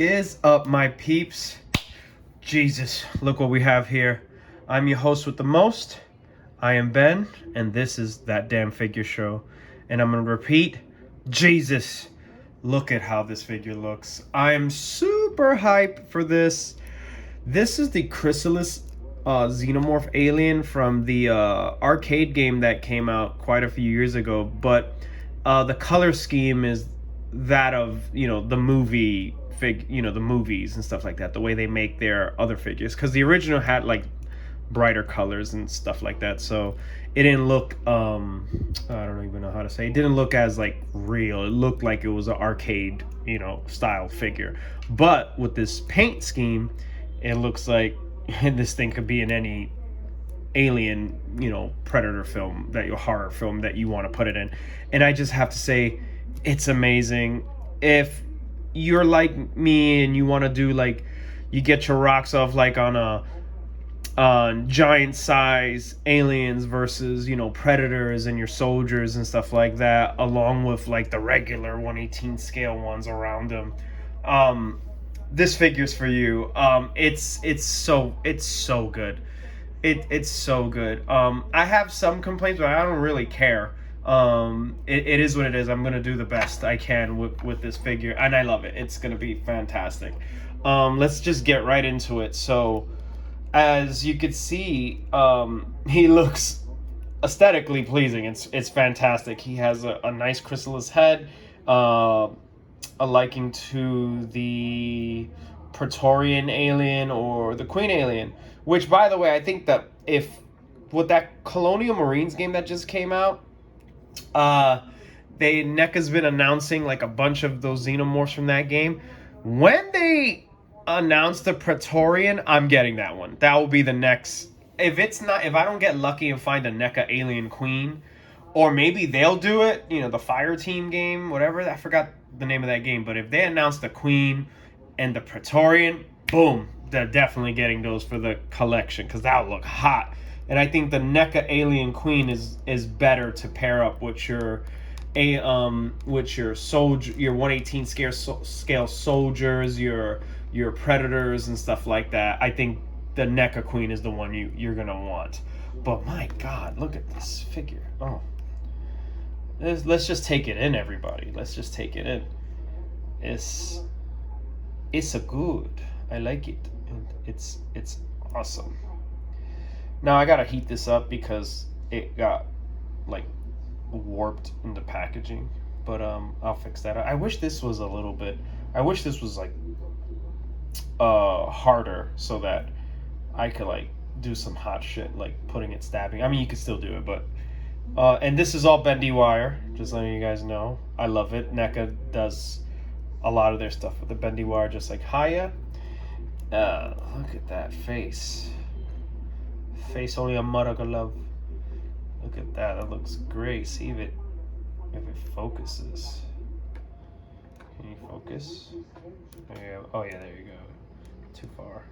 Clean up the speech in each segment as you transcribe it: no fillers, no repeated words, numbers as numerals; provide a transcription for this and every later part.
Is up, my peeps? Jesus, look what we have here. I'm your host with the most. I am Ben, and this is That Damn Figure Show. And I'm gonna repeat, Jesus, look at how this figure looks. I am super hyped for this. This is the Chrysalis xenomorph alien from the arcade game that came out quite a few years ago, but the color scheme is that of the movie the movies and stuff like that, the way they make their other figures, because the original had like brighter colors and stuff like that, so it didn't look I don't even know how to say, it didn't look as like real. It looked like it was an arcade style figure, but with this paint scheme it looks like this thing could be in any alien predator film, that your horror film that you want to put it in. And I just have to say, it's amazing. If you're like me and you want to do like, you get your rocks off like on a giant size aliens versus predators and your soldiers and stuff like that, along with like the regular 1/18 scale ones around them, this figure's for you. It's so good. It's so good. I have some complaints, but I don't really care. It is what it is. I'm gonna do the best I can with this figure, and I love it. It's gonna be fantastic. Let's just get right into it. So, as you can see, he looks aesthetically pleasing. It's fantastic. He has a nice chrysalis head, a liking to the Praetorian alien or the Queen alien. Which, by the way, I think that if with that Colonial Marines game that just came out, NECA's been announcing like a bunch of those xenomorphs from that game. When they announce the Praetorian, I'm getting that one. That will be the next. If I don't get lucky and find a NECA Alien Queen, or maybe they'll do it. The Fire Team game, whatever. I forgot the name of that game. But if they announce the Queen and the Praetorian, boom, they're definitely getting those for the collection, because that would look hot. And I think the NECA Alien Queen is better to pair up with your soldier, your 1/18 scale soldiers, your predators and stuff like that. I think the NECA Queen is the one you're gonna want. But my God, look at this figure. Oh, let's just take it in, everybody. Let's just take it in. It's a good. I like it. It's awesome. Now I gotta heat this up because it got like warped in the packaging, but I'll fix that. I wish this was like harder, so that I could like do some hot shit like putting it, stabbing. I mean, you could still do it, but and this is all bendy wire, just letting you guys know. I love it. NECA does a lot of their stuff with the bendy wire, just like Haya. Look at that face. Face only a mother could love. Look at that. That looks great. See if it focuses. Can you focus? Oh yeah, there you go. Too far.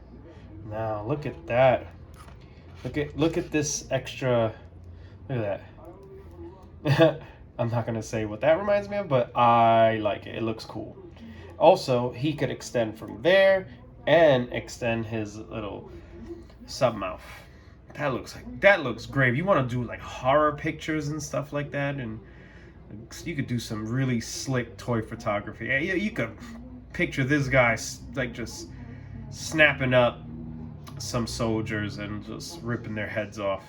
Now look at that. Look at this extra. Look at that. I'm not gonna say what that reminds me of, but I like it. It looks cool. Also, he could extend from there and extend his little submouth. That looks great. If you want to do like horror pictures and stuff like that, and you could do some really slick toy photography. Yeah, you could picture this guy like just snapping up some soldiers and just ripping their heads off.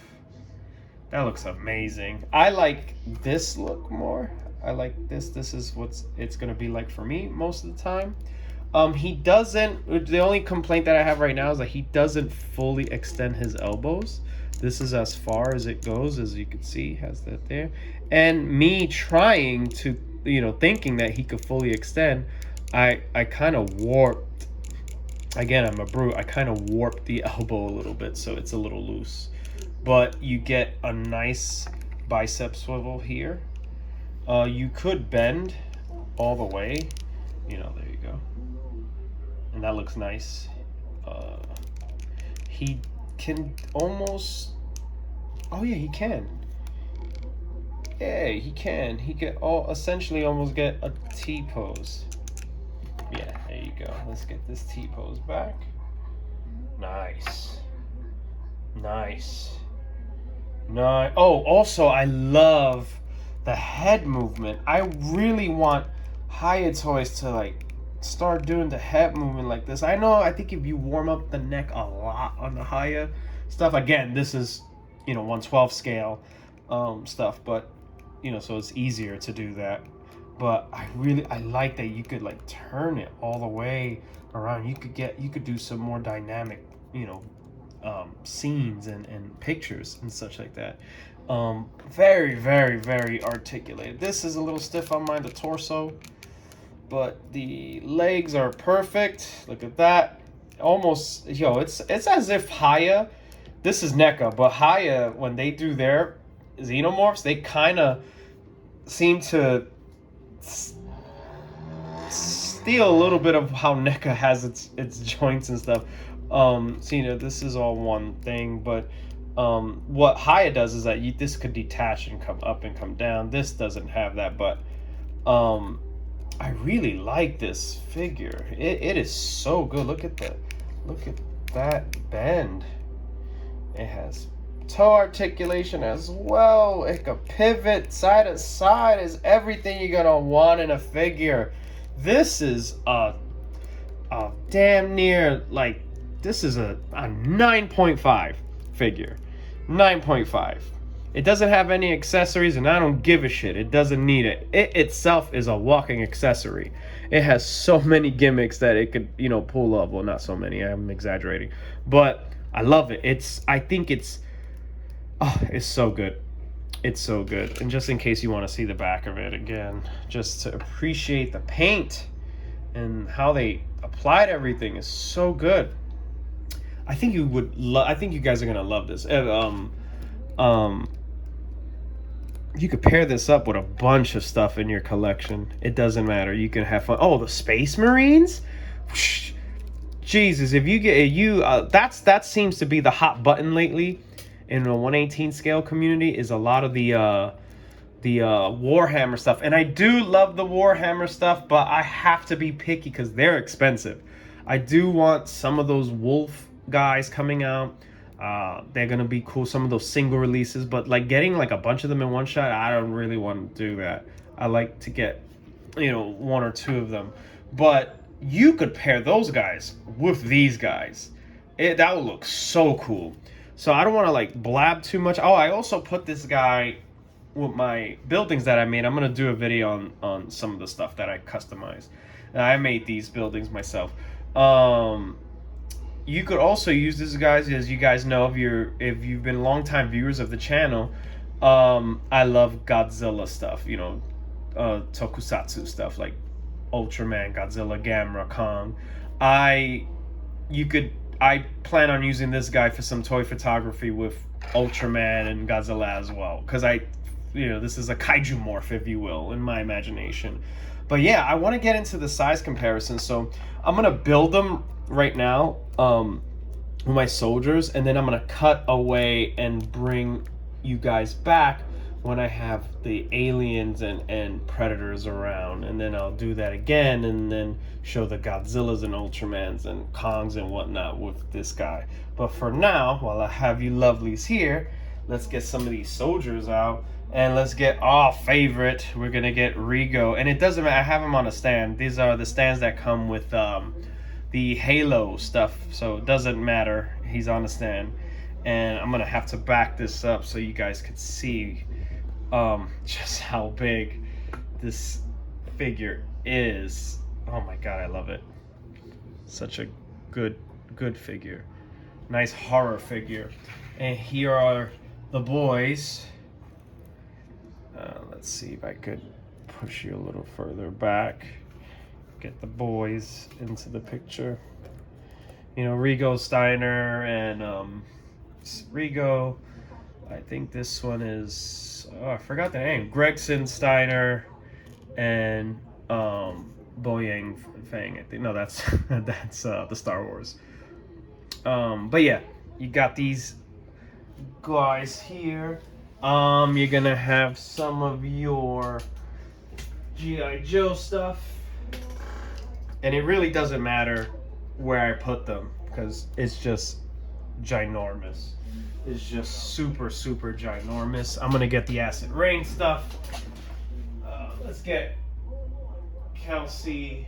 That looks amazing. I like this look more. I like this. This is what it's gonna be like for me most of the time. He doesn't. The only complaint that I have right now is that he doesn't fully extend his elbows. This is as far as it goes, as you can see. He has that there. And me trying to, thinking that he could fully extend, I kind of warped. Again, I'm a brute. I kind of warped the elbow a little bit, so it's a little loose. But you get a nice bicep swivel here. You could bend all the way. There you go. And that looks nice. He can almost. Oh yeah, he can. Yeah, he can. He can essentially almost get a T pose. Yeah, there you go. Let's get this T-pose back. Nice. Nice. Nice. Oh, also, I love the head movement. I really want Haya toys to like start doing the head movement like this. I think if you warm up the neck a lot on the Haya stuff, again, this is, 1/12 scale stuff, but, so it's easier to do that. But I like that you could like turn it all the way around. You could do some more dynamic, scenes and pictures and such like that. Very, very, very articulated. This is a little stiff on mine, the torso, but the legs are perfect. Look at that. Almost, it's as if Haya, this is NECA, but Haya, when they do their xenomorphs, they kind of seem to steal a little bit of how NECA has its joints and stuff. So this is all one thing, but what Haya does is that this could detach and come up and come down. This doesn't have that, but I really like this figure. It is so good. Look at that bend. It has toe articulation as well. It can pivot side to side. Is everything you're gonna want in a figure. This is a damn near, like, this is a 9.5 figure. 9.5. It doesn't have any accessories, and I don't give a shit. It doesn't need it. It itself is a walking accessory. It has so many gimmicks that it could, pull up. Well, not so many. I'm exaggerating. But I love it. I think it's so good. It's so good. And just in case you want to see the back of it again, just to appreciate the paint and how they applied everything is so good. I think you would I think you guys are gonna love this. You could pair this up with a bunch of stuff in your collection. It doesn't matter. You can have fun. Oh, the Space Marines. Jesus, if you get that seems to be the hot button lately in the 1/18 scale community, is a lot of the Warhammer stuff. And I do love the Warhammer stuff, but I have to be picky because they're expensive. I do want some of those Wolf guys coming out. They're gonna be cool, some of those single releases, but like getting like a bunch of them in one shot, I don't really want to do that. I like to get, one or two of them. But you could pair those guys with these guys. That would look so cool. So I don't want to like blab too much. Oh, I also put this guy with my buildings that I made. I'm gonna do a video on some of the stuff that I customized. And I made these buildings myself. You could also use this, guys, as you guys know, if you've been longtime viewers of the channel. I love Godzilla stuff, tokusatsu stuff like Ultraman, Godzilla, Gamera, Kong. I plan on using this guy for some toy photography with Ultraman and Godzilla as well, because this is a Kaiju morph, if you will, in my imagination. But yeah, I want to get into the size comparison, so I'm gonna build them right now with my soldiers, and then I'm gonna cut away and bring you guys back when I have the aliens and predators around, and then I'll do that again and then show the Godzillas and Ultramans and Kongs and whatnot with this guy. But for now, while I have you lovelies here, let's get some of these soldiers out, and let's get our favorite. We're gonna get Rigo, and it doesn't matter, I have him on a stand. These are the stands that come with the Halo stuff, so it doesn't matter, he's on the stand. And I'm gonna have to back this up so you guys could see just how big this figure is. Oh my god, I love it. Such a good figure. Nice horror figure. And here are the boys. Let's see if I could push you a little further back. Get the boys into the picture. Rigo Steiner and Rigo. I think this one is, I forgot the name. Gregson Steiner and Boyang Fang. I think, no, that's the Star Wars. But yeah, you got these guys here. You're gonna have some of your G.I. Joe stuff. And it really doesn't matter where I put them because it's just ginormous. It's just super, super ginormous. I'm gonna get the acid rain stuff. Let's get Kelsey.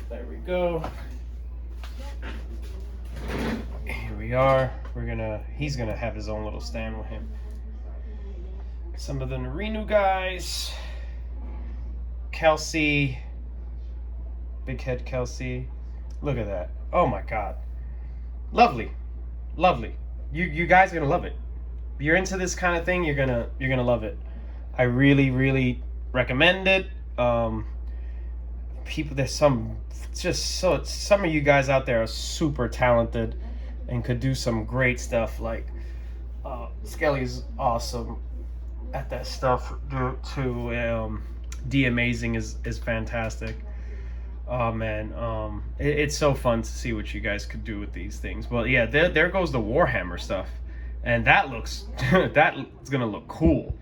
There we go. Here we are. He's gonna have his own little stand with him. Some of the Narinu guys. Kelsey. Big head Kelsey. Look at that. Oh my god. Lovely. Lovely. You guys are gonna love it. If you're into this kind of thing, you're gonna love it. I really, really recommend it. There's some of you guys out there are super talented and could do some great stuff. Like Skelly's awesome at that stuff too. D Amazing is fantastic. Oh man, it's so fun to see what you guys could do with these things. But yeah, there goes the Warhammer stuff, and that looks that's gonna look cool.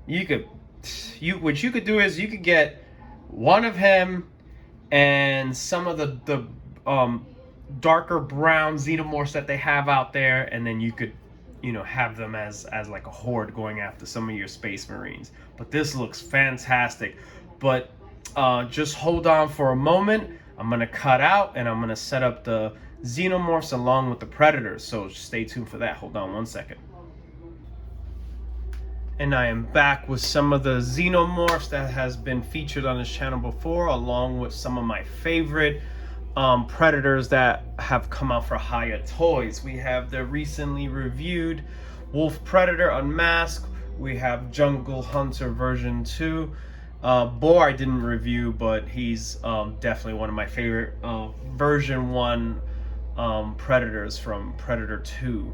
What you could do is you could get one of him and some of the darker brown xenomorphs that they have out there, and then you could have them as like a horde going after some of your space marines. But this looks fantastic. But just hold on for a moment. I'm gonna cut out and I'm gonna set up the xenomorphs along with the predators, so stay tuned for that. Hold on one second. And I am back with some of the xenomorphs that has been featured on this channel before, along with some of my favorite predators that have come out for Hiya Toys. We have the recently reviewed Wolf Predator Unmasked. We have Jungle Hunter version 2. Boar I didn't review, but he's definitely one of my favorite version 1 predators from Predator 2.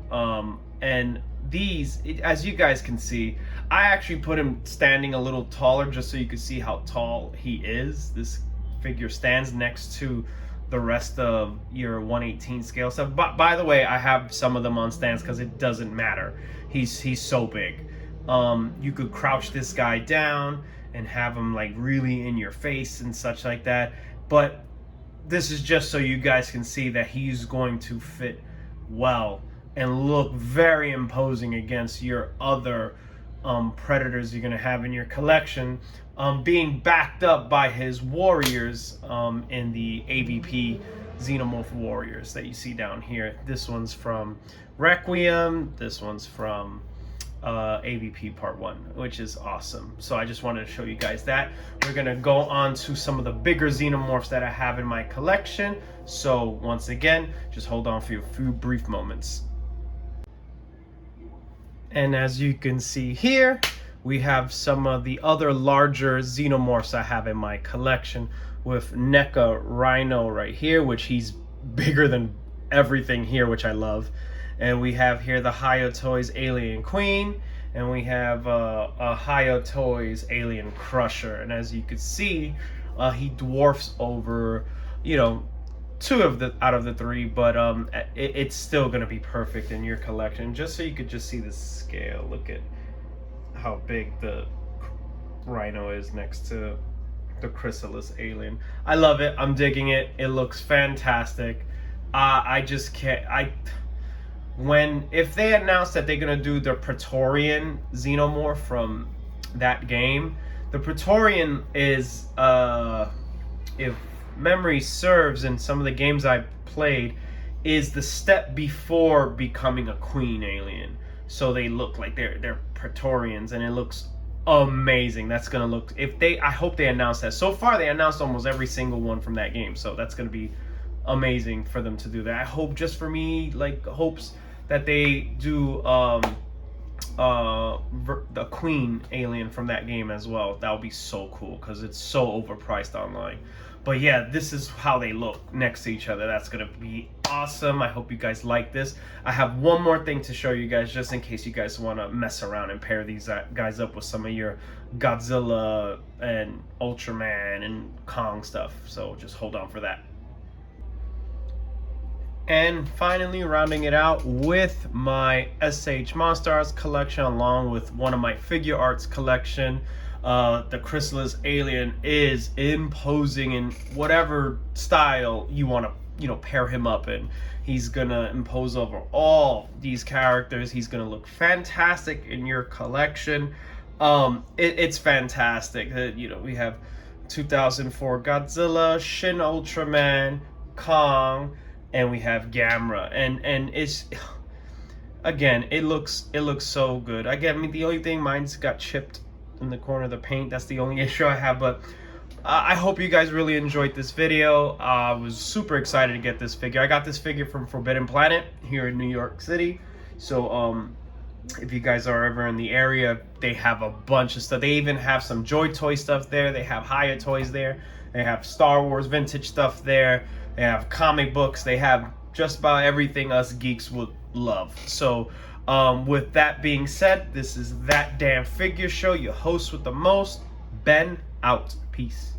And these, as you guys can see, I actually put him standing a little taller just so you can see how tall he is. This figure stands next to the rest of your 1/18 scale stuff. But by the way, I have some of them on stands because it doesn't matter. He's so big. You could crouch this guy down and have him like really in your face and such like that. But this is just so you guys can see that he's going to fit well and look very imposing against your other predators you're going to have in your collection, being backed up by his warriors in the AVP Xenomorph warriors that you see down here. This one's from Requiem, this one's from AVP Part 1, which is awesome. So I just wanted to show you guys that. We're going to go on to some of the bigger xenomorphs that I have in my collection. So once again, just hold on for a few brief moments. And as you can see here, we have some of the other larger xenomorphs I have in my collection, with NECA Rhino right here, which he's bigger than everything here, which I love. And we have here the Hiya Toys Alien Queen, and we have a Hiya Toys Alien Crusher. And as you can see, he dwarfs over, two out of the three, but it's still gonna be perfect in your collection. Just so you could just see the scale. Look at how big the Rhino is next to the Chrysalis Alien. I love it. I'm digging it. It looks fantastic. I just can't. If they announce that they're gonna do the Praetorian Xenomorph from that game, the Praetorian is, if memory serves, in some of the games I played, is the step before becoming a queen alien. So they look like they're Praetorians, and it looks amazing. That's gonna look, I hope they announce that. So far they announced almost every single one from that game, so that's gonna be amazing for them to do that. I hope, just for me, hopes that they do the queen alien from that game as well. That would be so cool because it's so overpriced online. But yeah, this is how they look next to each other. That's gonna be awesome. I hope you guys like this. I have one more thing to show you guys, just in case you guys want to mess around and pair these guys up with some of your Godzilla and Ultraman and Kong stuff. So just hold on for that. And finally, rounding it out with my SH Monstars collection, along with one of my figure arts collection. The Chrysalis Alien is imposing in whatever style you want to, you know, pair him up in. He's gonna impose over all these characters. He's gonna look fantastic in your collection. It's fantastic. You know, we have 2004 Godzilla, Shin Ultraman, Kong, and we have Gamera, and it's, again, it looks so good. Again, I mean, the only thing, mine's got chipped in the corner of the paint. That's the only issue I have, but I hope you guys really enjoyed this video. I was super excited to get this figure. I got this figure from Forbidden Planet here in New York City. So if you guys are ever in the area, they have a bunch of stuff. They even have some Joy Toy stuff there. They have Hiya Toys there. They have Star Wars vintage stuff there. They have comic books. They have just about everything us geeks would love. So with that being said, this is That Damn Figure Show. Your host with the most, Ben, out. Peace.